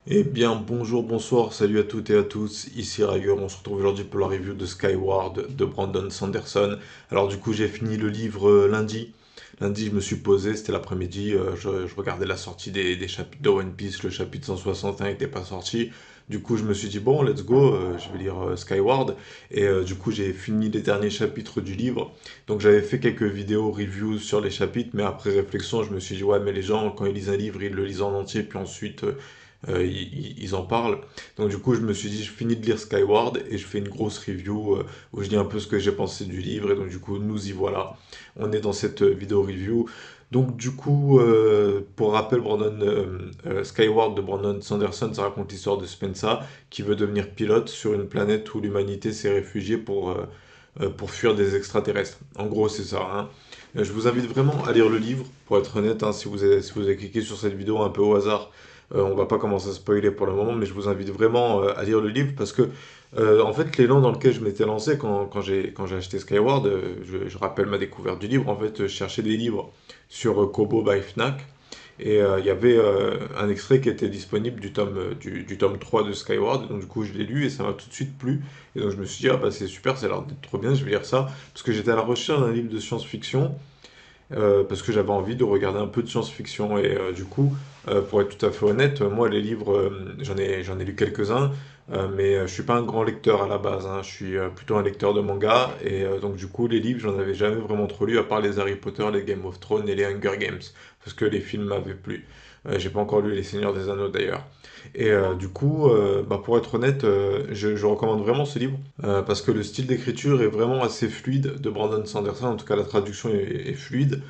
Eh bien, bonjour, bonsoir, salut à toutes et à tous, ici Rager, on se retrouve aujourd'hui pour la review de Skyward de Brandon Sanderson. Alors du coup, j'ai fini le livre lundi. Lundi, je me suis posé, c'était l'après-midi, je regardais la sortie des chapitres de One Piece, le chapitre 161 n'était pas sorti. Du coup, je me suis dit, bon, let's go, je vais lire Skyward. Et du coup, j'ai fini les derniers chapitres du livre. Donc j'avais fait quelques vidéos reviews sur les chapitres, mais après réflexion, je me suis dit, ouais, mais les gens, quand ils lisent un livre, ils le lisent en entier, puis ensuite ils en parlent. Donc du coup, je me suis dit, je finis de lire Skyward et je fais une grosse review où je dis un peu ce que j'ai pensé du livre. Et donc du coup, nous y voilà. On est dans cette vidéo review. Donc du coup, pour rappel, Skyward de Brandon Sanderson, ça raconte l'histoire de Spencer qui veut devenir pilote sur une planète où l'humanité s'est réfugiée pour fuir des extraterrestres. En gros, c'est ça, hein. Je vous invite vraiment à lire le livre, pour être honnête, hein, si vous avez cliqué sur cette vidéo un peu au hasard, on va pas commencer à spoiler pour le moment, mais je vous invite vraiment à lire le livre parce que, en fait, l'élan dans lequel je m'étais lancé quand j'ai acheté Skyward, je rappelle ma découverte du livre, en fait, je cherchais des livres sur Kobo by Fnac. Et il y avait un extrait qui était disponible du tome 3 de Skyward. Et donc du coup, je l'ai lu et ça m'a tout de suite plu. Et donc je me suis dit, ah bah c'est super, ça a l'air d'être trop bien, je vais lire ça. Parce que j'étais à la recherche d'un livre de science-fiction parce que j'avais envie de regarder un peu de science-fiction. Et du coup, pour être tout à fait honnête, moi, les livres, j'en ai lu quelques-uns, mais je suis pas un grand lecteur à la base, hein. Je suis plutôt un lecteur de manga. Et donc, du coup, les livres, j'en avais jamais vraiment trop lu, à part les Harry Potter, les Game of Thrones et les Hunger Games, parce que les films m'avaient plu. J'ai pas encore lu Les Seigneurs des Anneaux d'ailleurs. Et du coup, bah, pour être honnête, je recommande vraiment ce livre parce que le style d'écriture est vraiment assez fluide de Brandon Sanderson. En tout cas, la traduction est fluide.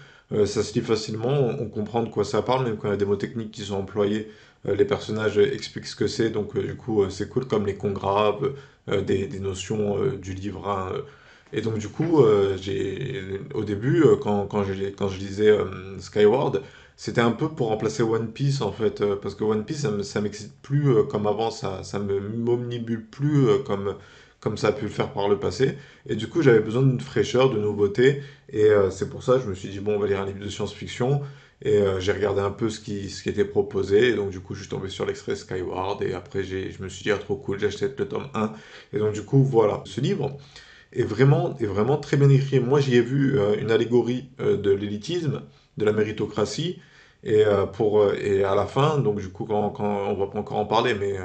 Ça se lit facilement, on comprend de quoi ça parle, même quand il y a des mots techniques qui sont employés. Les personnages expliquent ce que c'est, donc du coup, c'est cool, comme les congraves, des notions du livre, hein. Et donc, du coup, au début, quand je lisais Skyward, c'était un peu pour remplacer One Piece en fait, parce que One Piece ça m'excite plus comme avant, ça me m'omnibule plus comme ça a pu le faire par le passé. Et du coup, j'avais besoin d'une fraîcheur, de nouveauté, et c'est pour ça que je me suis dit, bon, on va lire un livre de science-fiction, et j'ai regardé un peu ce qui était proposé, et donc du coup, je suis tombé sur l'extrait Skyward, et après, je me suis dit, ah, trop cool, j'achète le tome 1, et donc du coup, voilà. Ce livre est vraiment très bien écrit. Moi, j'y ai vu une allégorie de l'élitisme, de la méritocratie, et à la fin, donc du coup, on va pas encore en parler, mais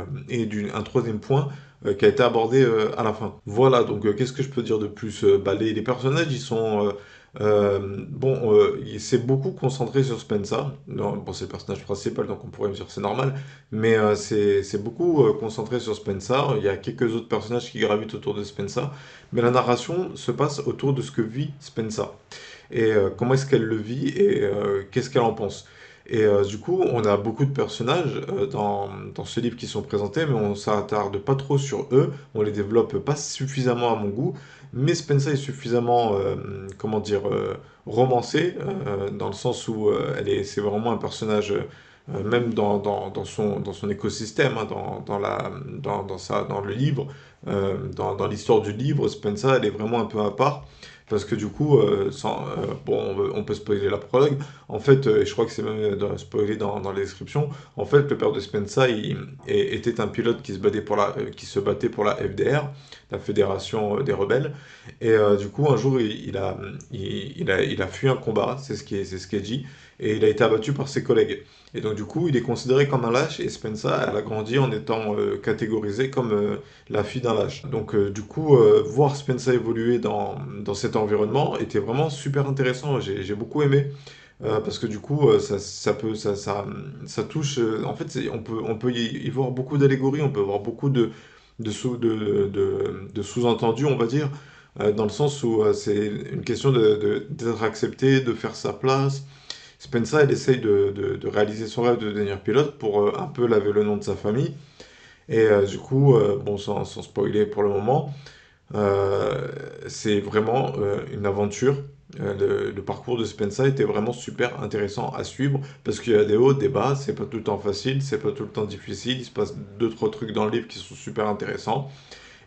un troisième point qui a été abordé à la fin. Voilà, donc qu'est-ce que je peux dire de plus? Bah, les personnages, ils sont bon, il s'est beaucoup concentré sur Spencer. Non, bon, c'est le personnage principal, donc on pourrait me dire c'est normal, mais c'est beaucoup concentré sur Spencer. Il y a quelques autres personnages qui gravitent autour de Spencer, mais la narration se passe autour de ce que vit Spencer et comment est-ce qu'elle le vit et qu'est-ce qu'elle en pense. Et du coup, on a beaucoup de personnages dans ce livre qui sont présentés, mais on s'attarde pas trop sur eux, on les développe pas suffisamment à mon goût, mais Spencer est suffisamment, comment dire, romancé, dans le sens où c'est vraiment un personnage, même dans son écosystème, hein, dans le livre, dans l'histoire du livre, Spencer, elle est vraiment un peu à part. Parce que du coup, bon, on peut spoiler la prologue. En fait, je crois que c'est même spoilé dans les descriptions. En fait, le père de Spencer était un pilote qui se battait pour la FDR, la Fédération des Rebelles. Et du coup, un jour, il a fui un combat, c'est ce qui est dit, et il a été abattu par ses collègues. Et donc, du coup, il est considéré comme un lâche, et Spencer, elle a grandi en étant catégorisée comme la fille d'un lâche. Donc, du coup, voir Spencer évoluer dans cet environnement était vraiment super intéressant. J'ai beaucoup aimé. Parce que du coup, ça touche. En fait, on peut y voir beaucoup d'allégories, on peut voir beaucoup de sous-entendus, on va dire, dans le sens où c'est une question d'être accepté, de faire sa place. Spencer, elle essaye de réaliser son rêve de devenir pilote pour un peu laver le nom de sa famille. Et du coup, bon, sans spoiler pour le moment, c'est vraiment une aventure. Le parcours de Spencer était vraiment super intéressant à suivre parce qu'il y a des hauts, des bas, c'est pas tout le temps facile, c'est pas tout le temps difficile, il se passe deux, trois trucs dans le livre qui sont super intéressants.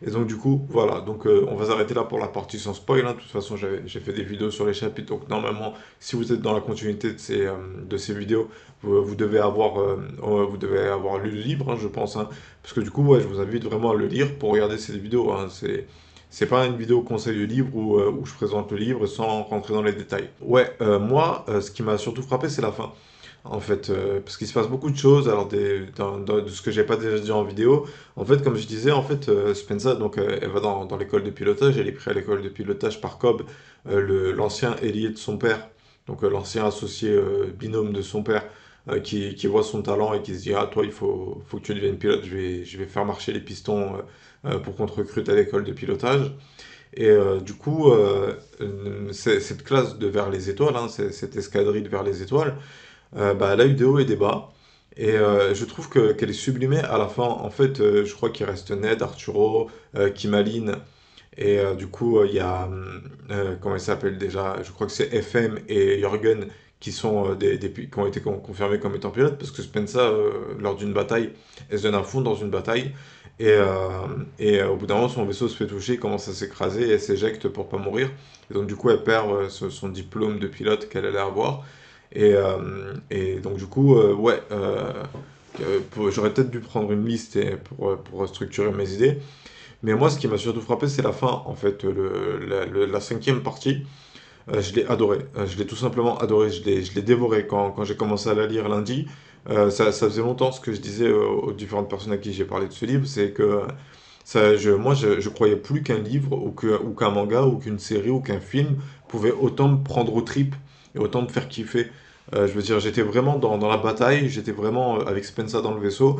Et donc du coup, voilà, donc on va s'arrêter là pour la partie sans spoil, hein. De toute façon, j'ai fait des vidéos sur les chapitres, donc normalement, si vous êtes dans la continuité de ces vidéos, vous devez avoir lu le livre, hein, je pense, hein. Parce que du coup, ouais, je vous invite vraiment à le lire pour regarder ces vidéos, hein. C'est pas une vidéo conseil de livre où je présente le livre sans rentrer dans les détails. Ouais, moi, ce qui m'a surtout frappé, c'est la fin. En fait, parce qu'il se passe beaucoup de choses, alors de ce que j'ai pas déjà dit en vidéo. En fait, comme je disais, en fait, Spencer, donc, elle va dans l'école de pilotage, elle est prise à l'école de pilotage par Cobb, l'ancien ailier de son père, donc l'ancien associé binôme de son père, qui voit son talent et qui se dit, ah, toi, faut que tu deviennes pilote, je vais faire marcher les pistons pour qu'on te recrute à l'école de pilotage. Et du coup, cette classe de Vers les étoiles, hein, cette escadrille de Vers les étoiles, bah, elle a eu des hauts et des bas. Et je trouve qu'elle est sublimée à la fin. En fait, je crois qu'il reste Ned, Arturo, Kimaline. Et du coup, il y a. Comment il s'appelle déjà? Je crois que c'est FM et Jürgen qui sont qui ont été confirmés comme étant pilotes. Parce que Spencer, lors d'une bataille, elle se donne à fond dans une bataille. Et, au bout d'un moment, son vaisseau se fait toucher, il commence à s'écraser et elle s'éjecte pour pas mourir. Et donc, du coup, elle perd son diplôme de pilote qu'elle allait avoir. Et donc du coup, ouais, j'aurais peut-être dû prendre une liste pour structurer mes idées. Mais moi, ce qui m'a surtout frappé, c'est la fin, en fait, la cinquième partie. Je l'ai adoré. Je l'ai tout simplement adoré. Je l'ai dévoré quand j'ai commencé à la lire lundi. Ça faisait longtemps ce que je disais aux différentes personnes à qui j'ai parlé de ce livre, c'est que je croyais plus qu'un livre ou qu'un manga ou qu'une série ou qu'un film pouvait autant me prendre aux tripes et autant me faire kiffer. Je veux dire, j'étais vraiment dans la bataille, j'étais vraiment avec Spencer dans le vaisseau,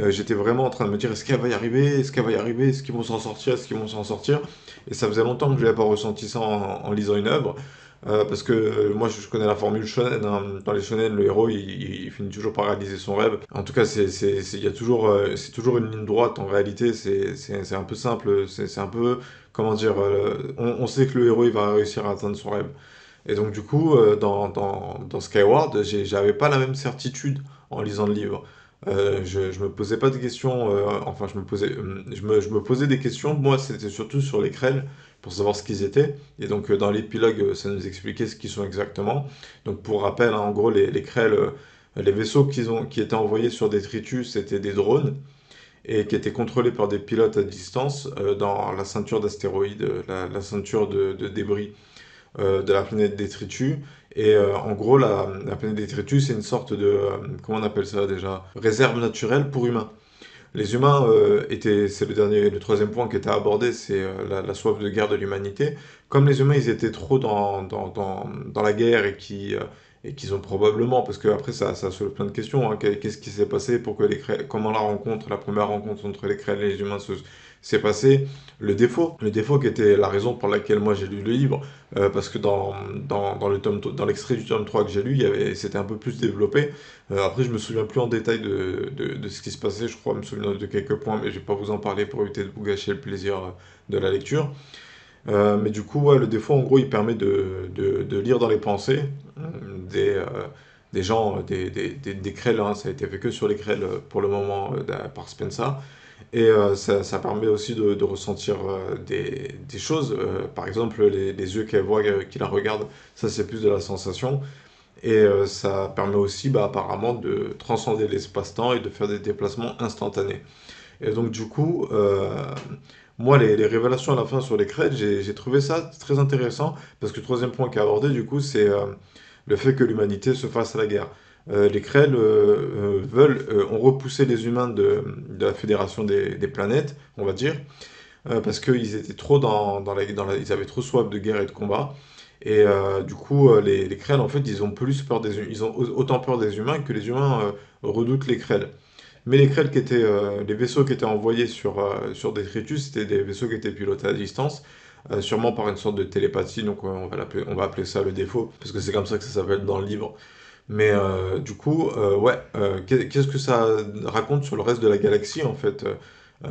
j'étais vraiment en train de me dire est-ce qu'elle va y arriver, est-ce qu'elle va y arriver, est-ce qu'ils vont s'en sortir, est-ce qu'ils vont s'en sortir. Et ça faisait longtemps que je n'avais pas ressenti ça en lisant une œuvre. Parce que moi je connais la formule shonen, hein. Dans les shonen le héros il finit toujours par réaliser son rêve. En tout cas il y a toujours, c'est toujours une ligne droite en réalité, c'est un peu simple, c'est un peu, comment dire, on sait que le héros il va réussir à atteindre son rêve. Et donc du coup dans Skyward j'avais pas la même certitude en lisant le livre. Je me posais pas de questions, enfin je me posais des questions, moi c'était surtout sur les Krell, pour savoir ce qu'ils étaient. Et donc dans l'épilogue, ça nous expliquait ce qu'ils sont exactement. Donc pour rappel, hein, en gros, les Krell, les vaisseaux qui étaient envoyés sur des Tritus, c'était des drones, et qui étaient contrôlés par des pilotes à distance dans la ceinture d'astéroïdes, la ceinture de débris de la planète Détritus. Et en gros, la planète Détritus, c'est une sorte de, comment on appelle ça déjà, réserve naturelle pour humains. Les humains c'est le troisième point qui était abordé, c'est la soif de guerre de l'humanité. Comme les humains, ils étaient trop dans la guerre et qu'ils ont probablement, parce que après ça soulève plein de questions, hein. Qu'est-ce qui s'est passé pour que comment la première rencontre entre les Krell et les humains s'est passée? Le défaut qui était la raison pour laquelle moi j'ai lu le livre, parce que dans l'extrait du tome 3 que j'ai lu, c'était un peu plus développé. Après, je me souviens plus en détail de ce qui se passait, je crois me souvenir de quelques points, mais je vais pas vous en parler pour éviter de vous gâcher le plaisir de la lecture. Mais du coup, ouais, le défaut, en gros, il permet de lire dans les pensées des, euh, des gens, des Krell, hein. Ça a été fait que sur les Krell pour le moment par Spencer. Et ça permet aussi de ressentir des choses. Par exemple, les yeux qu'elle voit, qui la regardent, ça c'est plus de la sensation. Et ça permet aussi, bah, apparemment, de transcender l'espace-temps et de faire des déplacements instantanés. Et donc, du coup, moi, les révélations à la fin sur les crêtes, j'ai trouvé ça très intéressant, parce que le troisième point qui est abordé, du coup, c'est le fait que l'humanité se fasse à la guerre. Les Krell ont repoussé les humains de la Fédération des planètes, on va dire, parce qu'ils étaient trop ils avaient trop soif de guerre et de combat. Et du coup, les Krell, en fait, ils ont autant peur des humains que les humains redoutent les Krell. Mais les vaisseaux qui étaient envoyés sur Detritus, c'était des vaisseaux qui étaient pilotés à distance, sûrement par une sorte de télépathie, donc on va appeler ça le défaut, parce que c'est comme ça que ça s'appelle dans le livre. Mais du coup, ouais, qu'est-ce que ça raconte sur le reste de la galaxie en fait?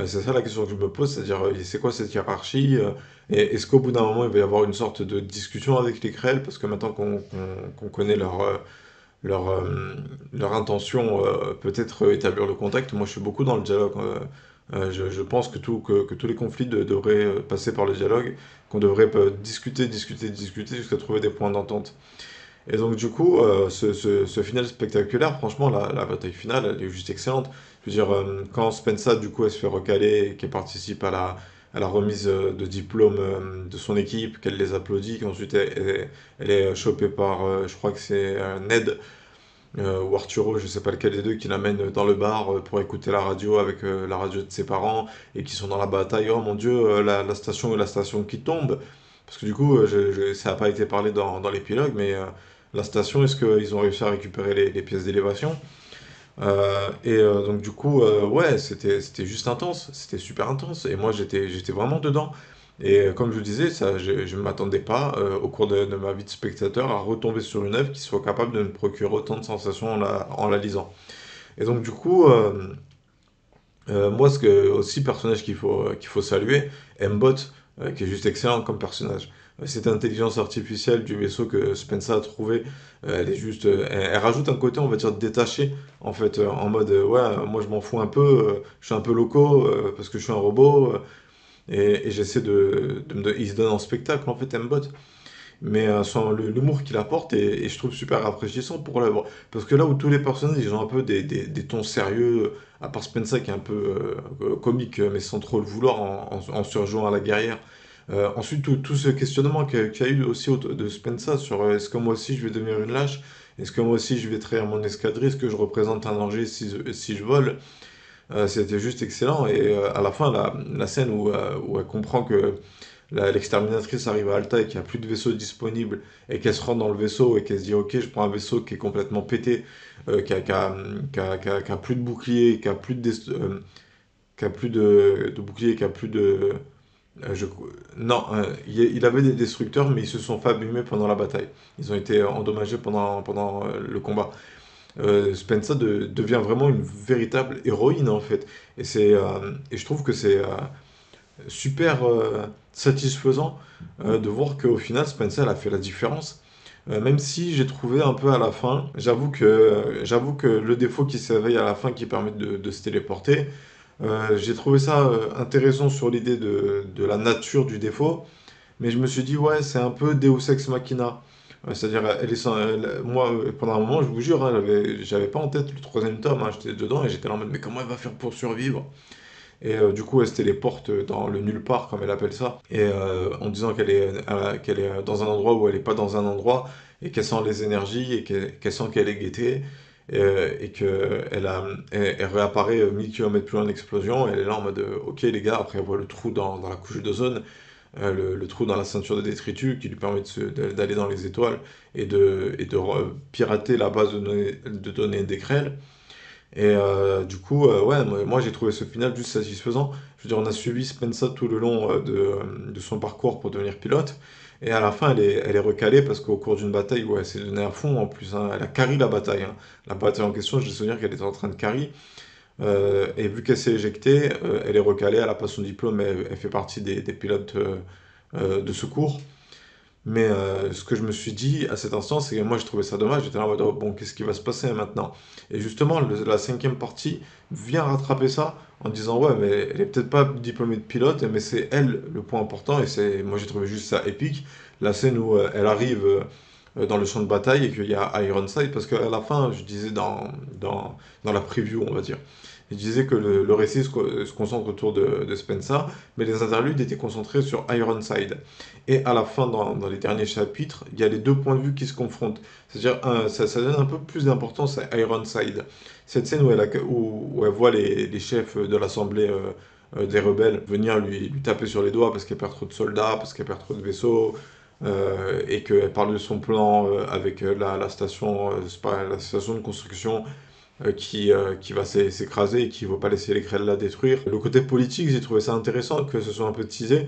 C'est ça la question que je me pose, c'est-à-dire c'est quoi cette hiérarchie? Et est-ce qu'au bout d'un moment il va y avoir une sorte de discussion avec les Krell? Parce que maintenant qu'on connaît leur intention peut-être établir le contact. Moi, je suis beaucoup dans le dialogue. Je pense que tous les conflits devraient passer par le dialogue, qu'on devrait discuter, discuter, discuter jusqu'à trouver des points d'entente. Et donc du coup, ce final spectaculaire, franchement, la bataille finale, elle est juste excellente. Je veux dire, quand Spencer, du coup, elle se fait recaler et qu'elle participe à la remise de diplôme de son équipe, qu'elle les applaudit, qu'ensuite elle est chopée par, je crois que c'est Ned ou Arturo, je sais pas lequel des deux, qui l'amène dans le bar pour écouter la radio avec la radio de ses parents et qui sont dans la bataille. Oh mon Dieu, la station qui tombe. Parce que du coup, ça n'a pas été parlé dans l'épilogue, mais la station, est-ce qu'ils ont réussi à récupérer les pièces d'élévation? Donc du coup, ouais, c'était juste intense, c'était super intense, et moi j'étais vraiment dedans. Et comme je vous disais, ça, je ne m'attendais pas, au cours de ma vie de spectateur, à retomber sur une œuvre qui soit capable de me procurer autant de sensations en la lisant. Et donc du coup, moi, aussi personnage qu'il faut saluer, Mbot, qui est juste excellent comme personnage. Cette intelligence artificielle du vaisseau que Spencer a trouvé, elle est juste, elle rajoute un côté, on va dire, détaché, en fait, en mode, ouais, moi je m'en fous un peu, je suis un peu loco, parce que je suis un robot, et j'essaie il se donne en spectacle, en fait, Mbot. Mais l'humour qu'il apporte est, je trouve, super rafraîchissant pour l'œuvre. Parce que là où tous les personnages, ils ont un peu des tons sérieux, à part Spencer qui est un peu comique, mais sans trop le vouloir, en surjouant à la guerrière. Ensuite, tout ce questionnement qu'il y a eu aussi de Spencer sur est-ce que moi aussi je vais devenir une lâche? Est-ce que moi aussi je vais trahir mon escadrille? Est-ce que je représente un danger si je vole? C'était juste excellent. Et à la fin, la scène où elle comprend que l'exterminatrice arrive à Alta et qu'il n'y a plus de vaisseau disponible et qu'elle se rend dans le vaisseau et qu'elle se dit ok, je prends un vaisseau qui est complètement pété, qui a plus de bouclier, qui a plus de bouclier, qui a plus de... je- non, il avait des destructeurs mais ils se sont fait abîmer pendant la bataille. Ils ont été endommagés pendant le combat. Spencer devient vraiment une véritable héroïne en fait. Et je trouve que c'est super satisfaisant de voir qu'au final Spencer elle a fait la différence. Même si j'ai trouvé un peu à la fin, j'avoue que le défaut qui s'éveille à la fin qui permet de se téléporter, j'ai trouvé ça intéressant sur l'idée de la nature du défaut, mais je me suis dit ouais c'est un peu Deus Ex Machina. C'est-à-dire, moi, pendant un moment, je vous jure, hein, j'avais pas en tête le troisième tome, hein, j'étais dedans et j'étais là en mode, mais comment elle va faire pour survivre? Et du coup, elle se téléporte dans le nulle part, comme elle appelle ça, et en disant qu'elle est dans un endroit où elle n'est pas dans un endroit, et qu'elle sent les énergies, et qu'elle sent qu'elle est guettée, et elle réapparaît 1000 km plus loin de l'explosion, et elle est là en mode ok les gars, après elle voit le trou dans la couche d'ozone, le trou dans la ceinture de détritus qui lui permet d'aller dans les étoiles et de pirater la base de données d'Ekrel. Et du coup, ouais, moi j'ai trouvé ce final juste satisfaisant. Je veux dire, on a suivi Spencer tout le long de son parcours pour devenir pilote. Et à la fin, elle est recalée parce qu'au cours d'une bataille où elle s'est donnée à fond en plus, hein, elle a carry la bataille, hein. La bataille en question, je me souviens qu'elle était en train de carry. Et vu qu'elle s'est éjectée, elle est recalée, elle n'a pas son diplôme, mais elle fait partie des pilotes de secours. Mais ce que je me suis dit à cet instant, c'est que moi, je trouvais ça dommage. J'étais là en mode, oh, bon, qu'est-ce qui va se passer maintenant? Et justement, la cinquième partie vient rattraper ça en disant, ouais, mais elle est peut-être pas diplômée de pilote, mais c'est elle le point important. Et moi, j'ai trouvé juste ça épique. La scène où elle arrive dans le champ de bataille et qu'il y a Ironside, parce qu'à la fin, je disais dans la preview, on va dire, je disais que le récit se concentre autour de Spencer, mais les interludes étaient concentrés sur Ironside. Et à la fin, dans les derniers chapitres, il y a les deux points de vue qui se confrontent. C'est-à-dire, ça donne un peu plus d'importance à Ironside. Cette scène où elle voit les chefs de l'assemblée des rebelles venir lui taper sur les doigts parce qu'elle perd trop de soldats, parce qu'elle perd trop de vaisseaux, et qu'elle parle de son plan avec la station, c'est pas, la station de construction qui va s'écraser et qui ne va pas laisser les grêles la détruire. Le côté politique, j'ai trouvé ça intéressant que ce soit un peu teasé.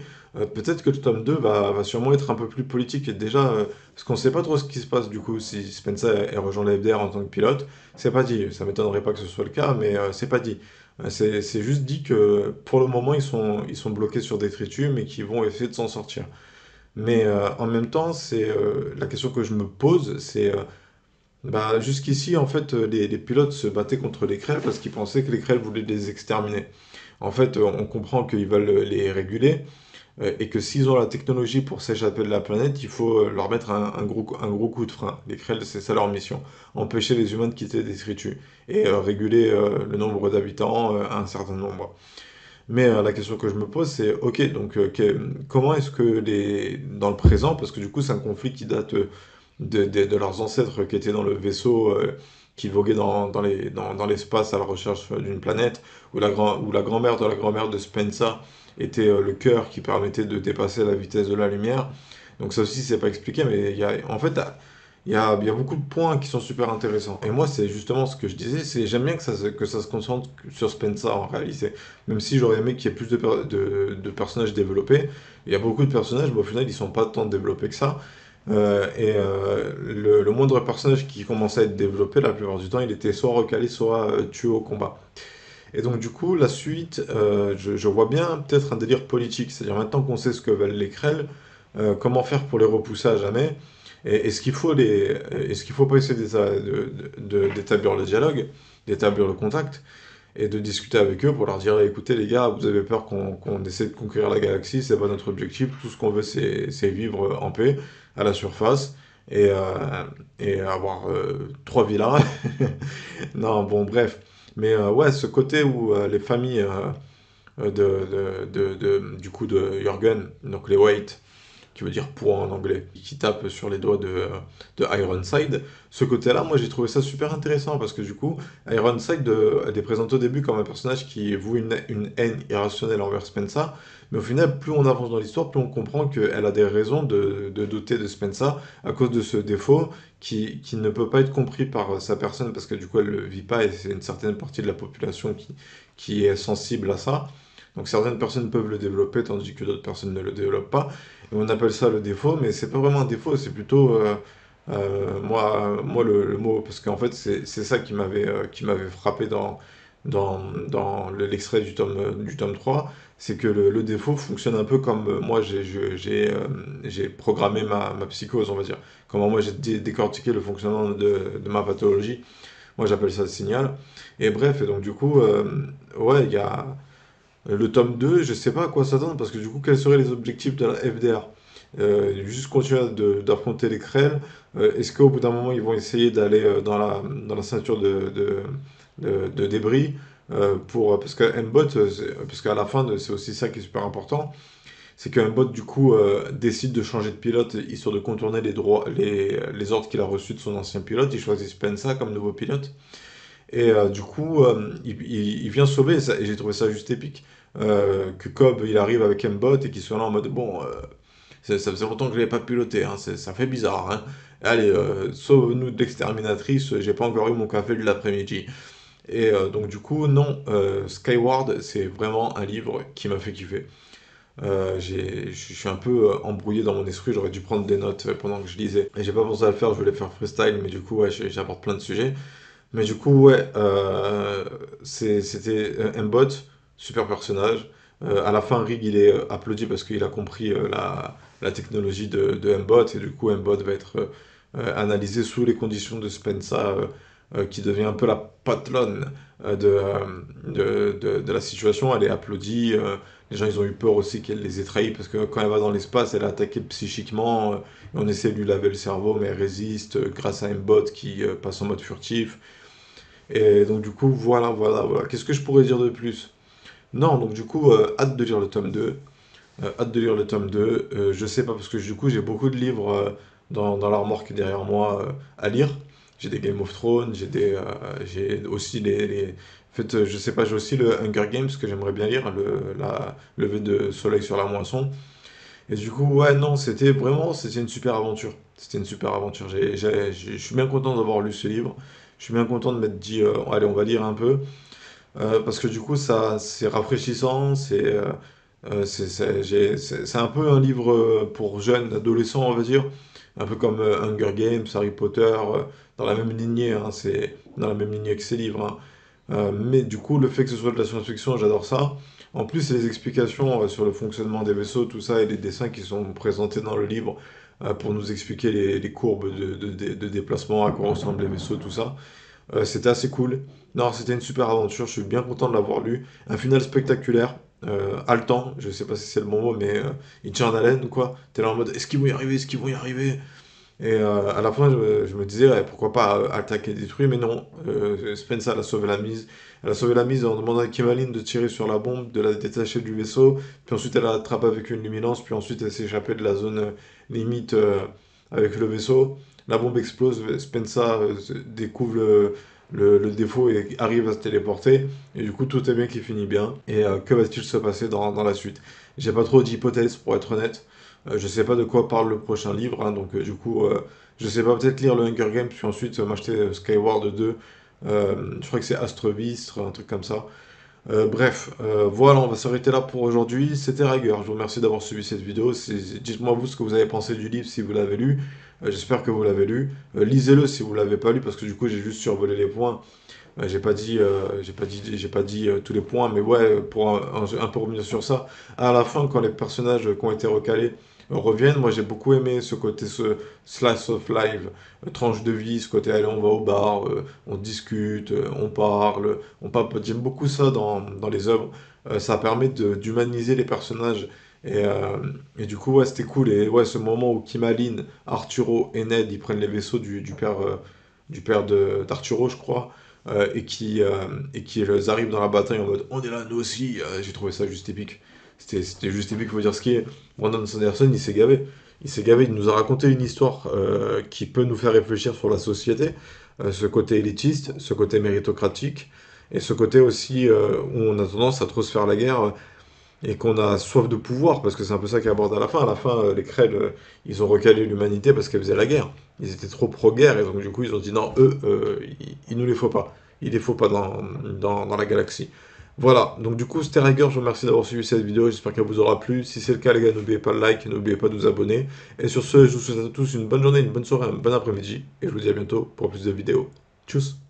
Peut-être que le tome 2 va sûrement être un peu plus politique. Et déjà, parce qu'on ne sait pas trop ce qui se passe du coup si Spencer rejoint la FDR en tant que pilote. C'est pas dit. Ça m'étonnerait pas que ce soit le cas, mais c'est pas dit. C'est juste dit que pour le moment, ils sont bloqués sur Détritus, mais qu'ils vont essayer de s'en sortir. Mais en même temps, c'est la question que je me pose, c'est Bah, jusqu'ici, en fait, les pilotes se battaient contre les Krell parce qu'ils pensaient que les Krell voulaient les exterminer. En fait, on comprend qu'ils veulent les réguler et que s'ils ont la technologie pour s'échapper de la planète, il faut leur mettre un gros coup de frein. Les Krell, c'est ça leur mission. Empêcher les humains de quitter des détritus et réguler le nombre d'habitants à un certain nombre. Mais la question que je me pose, c'est, ok, donc comment est-ce que dans le présent, parce que du coup c'est un conflit qui date de leurs ancêtres qui étaient dans le vaisseau qui voguait dans l'espace à la recherche d'une planète, où la grand-mère de la grand-mère de Spencer était le cœur qui permettait de dépasser la vitesse de la lumière. Donc ça aussi c'est pas expliqué, mais en fait il y a beaucoup de points qui sont super intéressants. Et moi c'est justement ce que je disais, c'est j'aime bien que ça se concentre sur Spencer en réalité. Même si j'aurais aimé qu'il y ait plus de personnages développés, il y a beaucoup de personnages, mais au final ils sont pas tant développés que ça. Le moindre personnage qui commençait à être développé, la plupart du temps, il était soit recalé, soit tué au combat. Et donc, du coup, la suite, je vois bien peut-être un délire politique. C'est-à-dire, maintenant qu'on sait ce que veulent les Krell, comment faire pour les repousser à jamais? Et est-ce qu'il faut pas essayer d'établir le dialogue, d'établir le contact, et de discuter avec eux pour leur dire, écoutez les gars, vous avez peur qu'on essaie de conquérir la galaxie, c'est pas notre objectif, tout ce qu'on veut c'est vivre en paix à la surface et, euh, et avoir trois villas. Non, bon, bref. Mais ouais, ce côté où les familles du coup de Jürgen, donc les White, qui veut dire poids en anglais, qui tape sur les doigts de Ironside. Ce côté-là, moi j'ai trouvé ça super intéressant parce que du coup, Ironside elle est présentée au début comme un personnage qui voue une haine irrationnelle envers Spencer, mais au final, plus on avance dans l'histoire, plus on comprend qu'elle a des raisons de douter de Spencer à cause de ce défaut qui ne peut pas être compris par sa personne parce que du coup elle ne le vit pas et c'est une certaine partie de la population qui est sensible à ça. Donc certaines personnes peuvent le développer tandis que d'autres personnes ne le développent pas. Et on appelle ça le défaut, mais c'est pas vraiment un défaut, c'est plutôt moi le mot, parce qu'en fait c'est ça qui m'avait frappé dans l'extrait du tome 3, c'est que le défaut fonctionne un peu comme moi j'ai programmé ma psychose, on va dire. Comment moi j'ai décortiqué le fonctionnement de ma pathologie. Moi j'appelle ça le signal. Et bref, et donc du coup, ouais, il y a le tome 2, je sais pas à quoi s'attendre parce que du coup, quels seraient les objectifs de la FDR? Juste continuer d'affronter les Krell. Est-ce qu'au bout d'un moment, ils vont essayer d'aller dans la ceinture de débris parce que Mbot, parce qu'à la fin, c'est aussi ça qui est super important, c'est que Mbot du coup décide de changer de pilote histoire de contourner les ordres qu'il a reçus de son ancien pilote. Il choisit Spencer comme nouveau pilote. Et du coup, il vient sauver, et j'ai trouvé ça juste épique, que Cobb, il arrive avec M-Bot et qu'il soit là en mode, bon, ça faisait longtemps que je l'avais pas piloté, hein, ça fait bizarre, hein. Allez, sauve-nous de l'exterminatrice, j'ai pas encore eu mon café de l'après-midi. Et donc du coup, non, Skyward, c'est vraiment un livre qui m'a fait kiffer. Je suis un peu embrouillé dans mon esprit, j'aurais dû prendre des notes pendant que je lisais. Et j'ai pas pensé à le faire, je voulais faire freestyle, mais du coup, ouais, j'apporte plein de sujets. Mais du coup, ouais, c'était Mbot, super personnage. À la fin, Rig, il est applaudi parce qu'il a compris la technologie de Mbot, et du coup, Mbot va être analysé sous les conditions de Spencer, qui devient un peu la patronne de la situation. Elle est applaudie. Les gens, ils ont eu peur aussi qu'elle les ait trahis parce que quand elle va dans l'espace, elle est attaquée psychiquement. Et on essaie de lui laver le cerveau, mais elle résiste grâce à Mbot qui passe en mode furtif. Et donc du coup, voilà. Qu'est-ce que je pourrais dire de plus? Non, donc du coup, hâte de lire le tome 2. Hâte de lire le tome 2. Je sais pas, parce que du coup, j'ai beaucoup de livres dans la remorque derrière moi à lire. J'ai des Game of Thrones, j'ai aussi En fait, je sais pas, j'ai aussi le Hunger Games que j'aimerais bien lire, la Lever de soleil sur la moisson. Et du coup, ouais, non, c'était une super aventure. C'était une super aventure. Je suis bien content d'avoir lu ce livre. Je suis bien content de m'être dit, allez, on va lire un peu. Parce que du coup, ça, c'est rafraîchissant. C'est un peu un livre pour jeunes, adolescents, on va dire. Un peu comme Hunger Games, Harry Potter, dans la même lignée, hein, c'est dans la même lignée que ces livres, hein. Mais du coup, le fait que ce soit de la science-fiction, j'adore ça. En plus, les explications sur le fonctionnement des vaisseaux, tout ça, et les dessins qui sont présentés dans le livre, pour nous expliquer les courbes de déplacement, à quoi ressemblent les vaisseaux, tout ça. C'était assez cool. Non, c'était une super aventure, je suis bien content de l'avoir lu. Un final spectaculaire, haletant, je sais pas si c'est le bon mot, mais il tient en haleine, quoi. T'es là en mode, est-ce qu'ils vont y arriver, est-ce qu'ils vont y arriver? Et à la fin, je me disais, ouais, pourquoi pas attaquer et détruire, mais non. Spencer, elle a sauvé la mise. Elle a sauvé la mise en demandant à Kimaline de tirer sur la bombe, de la détacher du vaisseau, puis ensuite elle la attrape avec une luminance, puis ensuite elle s'est échappée de la zone limite avec le vaisseau. La bombe explose, Spencer découvre le défaut et arrive à se téléporter. Et du coup, tout est bien qui finit bien. Et que va-t-il se passer dans la suite? J'ai pas trop d'hypothèses pour être honnête. Je sais pas de quoi parle le prochain livre, hein, donc du coup, je sais pas, peut-être lire le Hunger Games, puis ensuite m'acheter Skyward 2. Je crois que c'est Astre Beast, un truc comme ça. Bref, voilà, on va s'arrêter là pour aujourd'hui. C'était Rager. Je vous remercie d'avoir suivi cette vidéo. Dites-moi vous ce que vous avez pensé du livre si vous l'avez lu. J'espère que vous l'avez lu. Lisez-le si vous l'avez pas lu parce que du coup j'ai juste survolé les points. J'ai pas dit tous les points, mais ouais, pour un peu revenir sur ça. À la fin, quand les personnages qui ont été recalés reviennent, moi j'ai beaucoup aimé ce slice of life, tranche de vie, ce côté allez on va au bar, on discute, on parle, on papote. J'aime beaucoup ça dans les œuvres. Ça permet d'humaniser les personnages. Et du coup, ouais, c'était cool. Et ouais, ce moment où Kimaline, Arturo et Ned, ils prennent les vaisseaux du père d'Arturo, je crois, et qui arrivent dans la bataille en mode on est là, nous aussi. J'ai trouvé ça juste épique. C'était juste épique, faut dire ce qui est. Brandon Sanderson, il s'est gavé. Il s'est gavé, il nous a raconté une histoire qui peut nous faire réfléchir sur la société, ce côté élitiste, ce côté méritocratique, et ce côté aussi où on a tendance à trop se faire la guerre et qu'on a soif de pouvoir, parce que c'est un peu ça qui aborde à la fin. À la fin, les Krell, ils ont recalé l'humanité parce qu'elle faisait la guerre. Ils étaient trop pro-guerre, et donc du coup, ils ont dit non, eux, il nous les faut pas. Il les faut pas dans la galaxie. Voilà, donc du coup, c'était Rager, je vous remercie d'avoir suivi cette vidéo, j'espère qu'elle vous aura plu. Si c'est le cas, les gars, n'oubliez pas le like, n'oubliez pas de vous abonner. Et sur ce, je vous souhaite à tous une bonne journée, une bonne soirée, un bon après-midi, et je vous dis à bientôt pour plus de vidéos. Tchuss!